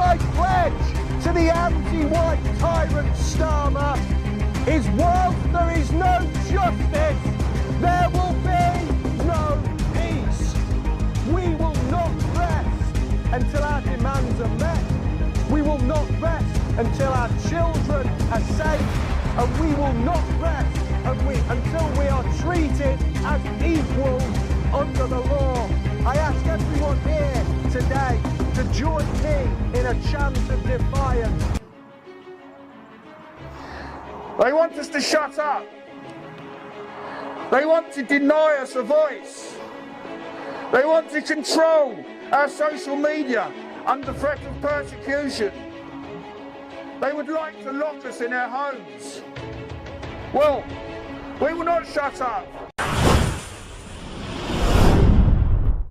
my pledge to the anti-white tyrant Starmer is whilst there is no justice, there will be no peace. We will not rest until our demands are met. We will not rest until our children are safe. And we will not rest until we are treated as equals under the law. I ask everyone here today to join me in a chant of defiance. They want us to shut up. They want to deny us a voice. They want to control our social media under threat of persecution. They would like to lock us in our homes. Well, we will not shut up.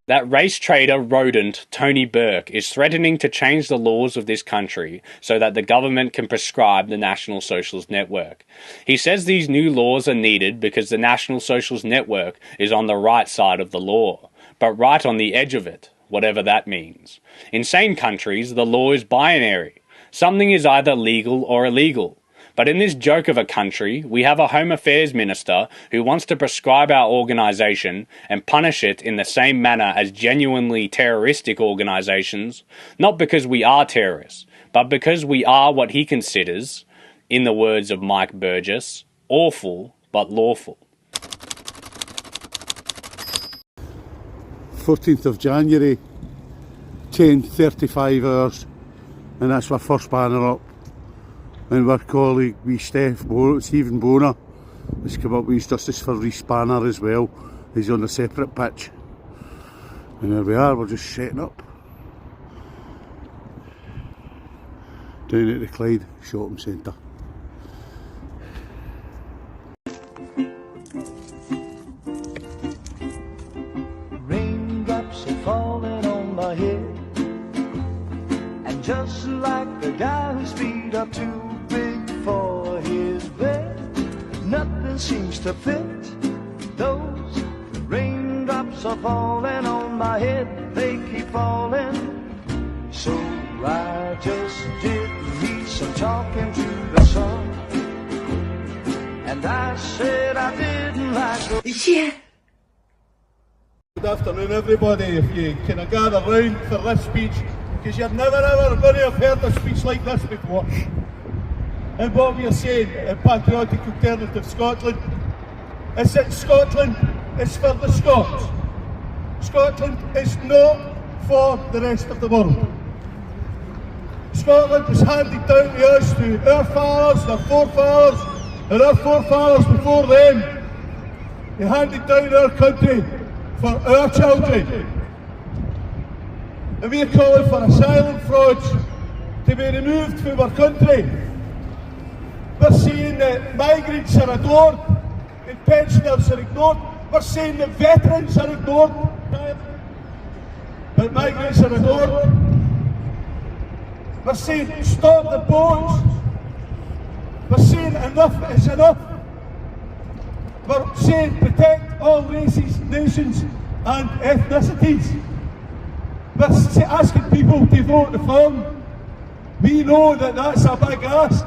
That race trader rodent Tony Burke is threatening to change the laws of this country so that the government can prescribe the National Socialist Network. He says these new laws are needed because the National Socialist Network is on the right side of the law, but right on the edge of it, whatever that means. In sane countries, the law is binary. Something is either legal or illegal. But in this joke of a country, we have a Home Affairs Minister who wants to prescribe our organisation and punish it in the same manner as genuinely terroristic organisations, not because we are terrorists, but because we are what he considers, in the words of Mike Burgess, awful but lawful. 14th of January, 10:35 hours, and that's my first banner up. And our colleague, Stephen Boner, has come up with his Justice for Reece banner as well. He's on a separate pitch. And there we are, we're just setting up. Down at the Clyde Shopping Centre. Raindrops are falling on my head, and just like the guy whose feet are too big for his bed, nothing seems to fit. Those raindrops are falling on my head, they keep falling. So I just did me some talking to the sun, and I said I didn't like the... Good afternoon everybody. If you can gather round for this speech, because you're never ever going to have heard a speech like this before. And what we are saying in Patriotic Alternative Scotland is that Scotland is for the Scots. Scotland is not for the rest of the world. Scotland was handed down to us through our fathers, our forefathers, and our forefathers before them. They handed down our country for our children. And we are calling for asylum frauds to be removed from our country. We're saying that migrants are adored and pensioners are ignored. We're saying that veterans are ignored, but migrants are adored. We're saying stop the boats. We're saying enough is enough. We're saying protect all races, nations and ethnicities. We're asking people to vote reform. We know that that's a big ask,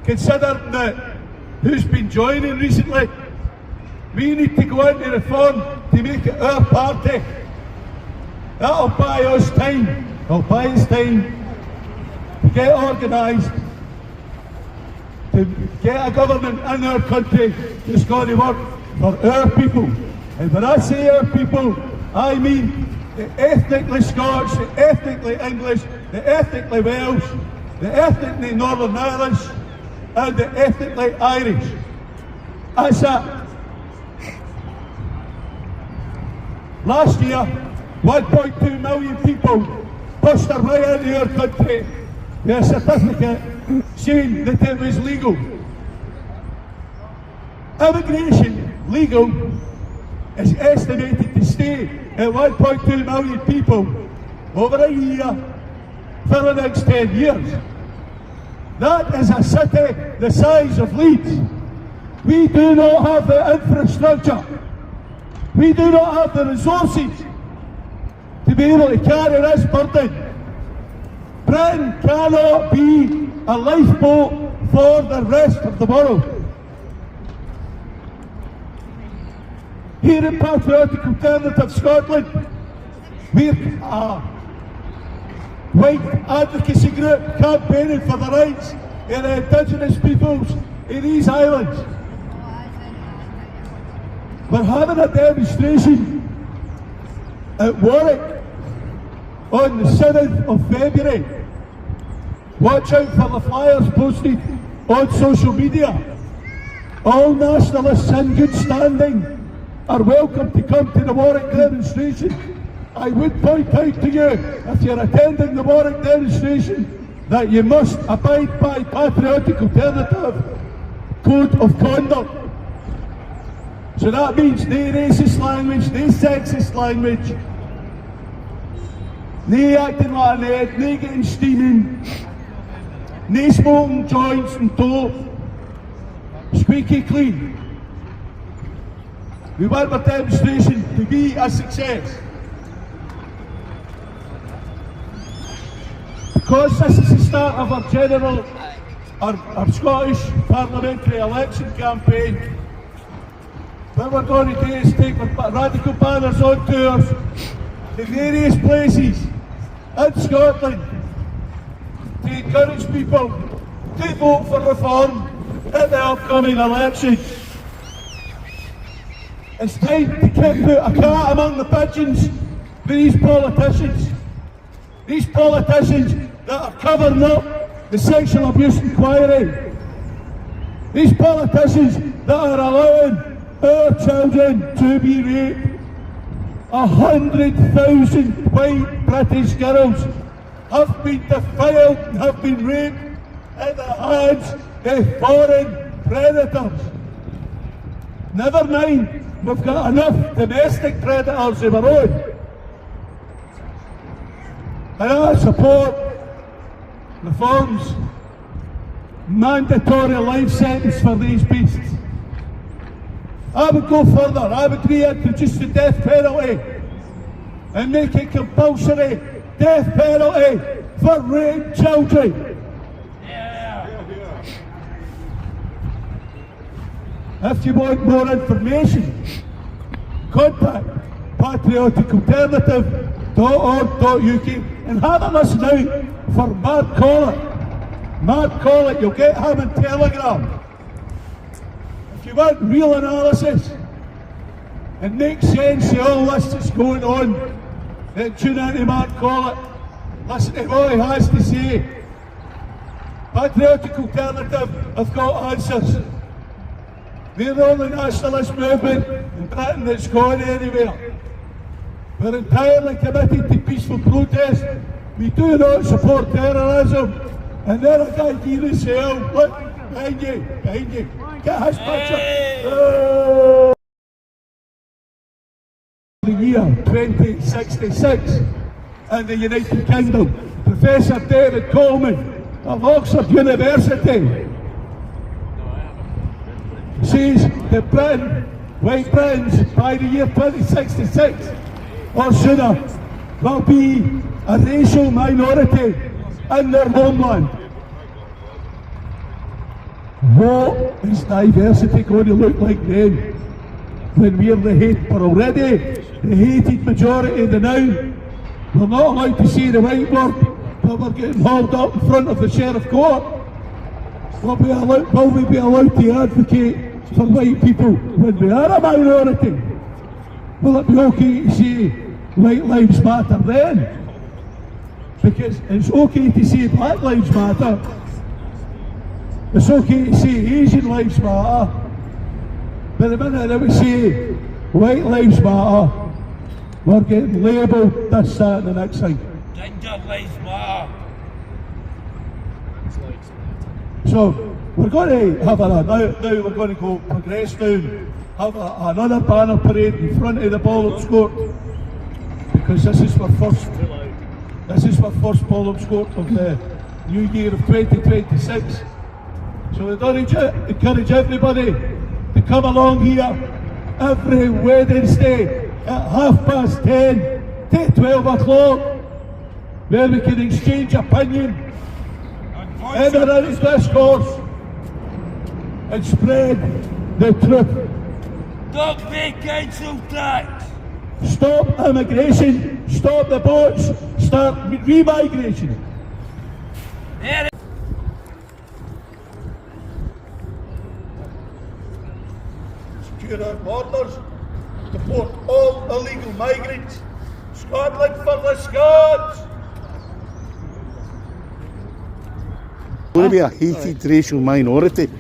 considering that who's been joining recently. We need to go into reform to make it our party. That'll buy us time. It'll buy us time to get organised, to get a government in our country that's going to work for our people. And when I say our people, I mean the ethnically Scots, the ethnically English, the ethnically Welsh, the ethnically Northern Irish, and the ethnically Irish. That's that. Last year, 1.2 million people pushed their way into our country with a certificate saying that it was legal. Immigration legal is estimated to stay at 1.2 million people over a year for the next 10 years. That is a city the size of Leeds. We do not have the infrastructure. We do not have the resources to be able to carry this burden. Britain cannot be a lifeboat for the rest of the world. Here in Patriotic Alternative Scotland, we're a white advocacy group campaigning for the rights of the Indigenous peoples in these islands. We're having a demonstration at Warwick on the 7th of February. Watch out for the flyers posted on social media. All nationalists in good standing are welcome to come to the Warwick demonstration. I would point out to you, if you're attending the Warwick demonstration, that you must abide by Patriotic Alternative Code of Conduct. So that means no racist language, no sexist language, no acting like an head, no getting steaming, no smoking joints and dope, squeaky clean. We want our demonstration to be a success. Because this is the start of our Scottish parliamentary election campaign, what we're going to do is take our radical banners on tours to various places in Scotland to encourage people to vote for reform in the upcoming election. It's time to put a cat among the pigeons for these politicians. These politicians that are covering up the sexual abuse inquiry. These politicians that are allowing our children to be raped. 100,000 white British girls have been defiled and have been raped in the hands of foreign predators. Never mind, we've got enough domestic predators of our own. And I support reforms, mandatory life sentence for these beasts. I would go further, I would reintroduce the death penalty and make it compulsory death penalty for raped children. If you want more information, contact patrioticalternative.org.uk and have a listen out for Mark Collett. Mark Collett, you'll get him in Telegram. If you want real analysis and make sense of all this that's going on, then tune in to Mark Collett. Listen to what he has to say. Patriotic Alternative have got answers. We're the only nationalist movement in Britain that's gone anywhere. We're entirely committed to peaceful protest. We do not support terrorism. And there a guy here is hell. Look, behind you. Get his picture. The year 2066 in the United Kingdom, Professor David Coleman of Oxford University says that Britain, white Britons, by the year 2066 or sooner, will be a racial minority in their homeland. What is diversity going to look like then? When we're we're already the hated majority of the now. We're not allowed to say the right word, but we're getting hauled up in front of the sheriff court. Will we be allowed to advocate for white people when we are a minority? Will it be okay to say white lives matter then? Because it's okay to say black lives matter. It's okay to say Asian lives matter. But the minute that we say white lives matter, we're getting labelled this, that and the next thing. Ginger lives matter. So we're going to have now we're going to go progress down, have another banner parade in front of the Bollocks Court, because this is our first Bollocks Court of the new year of 2026. So we encourage everybody to come along here every Wednesday at 10:30 to 12 o'clock. where we can exchange opinion, enter into discourse, and spread the truth. Don't pay council tax. Stop immigration, stop the boats, start remigration. Secure our borders, deport all illegal migrants. Scotland for the Scots! Going to be a hated racial minority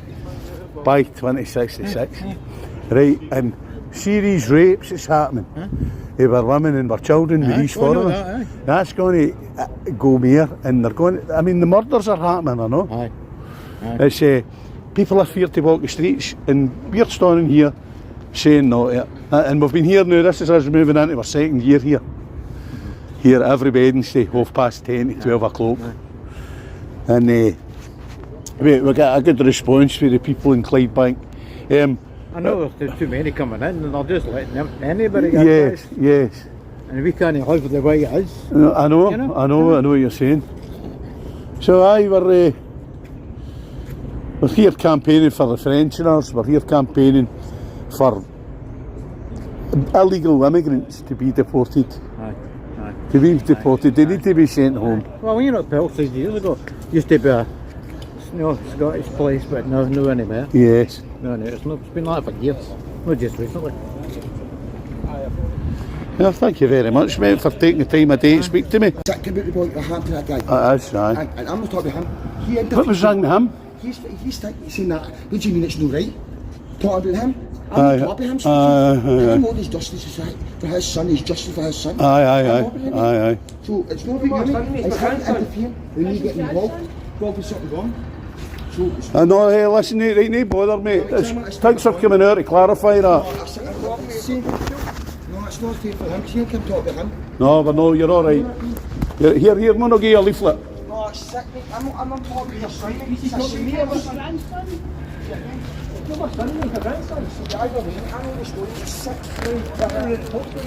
by 2066, right? And serious rapes is happening of our women and our children with these foreigners. That's going to go more, and they're going to, I mean, the murders are happening, I know. It's people are feared to walk the streets, and we're standing here saying no. And we've been here now, this is us moving into our second year here. Here every Wednesday, 10:30 to 12 o'clock. And we got a good response from the people in Clydebank. I know there's too many coming in, and they're just letting anybody get Yes, yes. and we can't live the way it is. I know, You know? I know what you're saying. So we're here campaigning for the Frenchers, we're here campaigning for illegal immigrants to be deported. To be deported, they need to be sent home. Well, you know, Pelters years ago used to be a Scottish place, but no anymore. Yes. No, it's been like that for years, not just recently. Well, thank you very much, mate, for taking the time of day to speak to me. That came out the boy with a hand to that guy. That's right. And I'm not talking to him. He What was wrong with him? He's saying that. What do you mean it's no right? Talking about him. I'm Aye. not talking about him. I know there's justice for his son. He's justice for his son. Aye. So it's not about you, mate. It's him interfering when you get involved. Involved with something wrong. So it's I know, hey, listen, right, no bother, mate. Thanks for coming out to clarify that. no, it's not fair for him, because you can't talk about him. No, but no, you're alright. Here, I'm going to give you a leaflet. No, it's sick, mate. I'm not talking about your son, mate. He's talking me about your grandson. You're my son, you're my grandson. So I know the story. It's sick.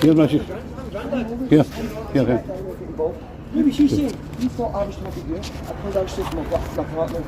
Here, Matthew. Here. Maybe she's saying, you thought I was talking to you. I pulled out stuff from my partner.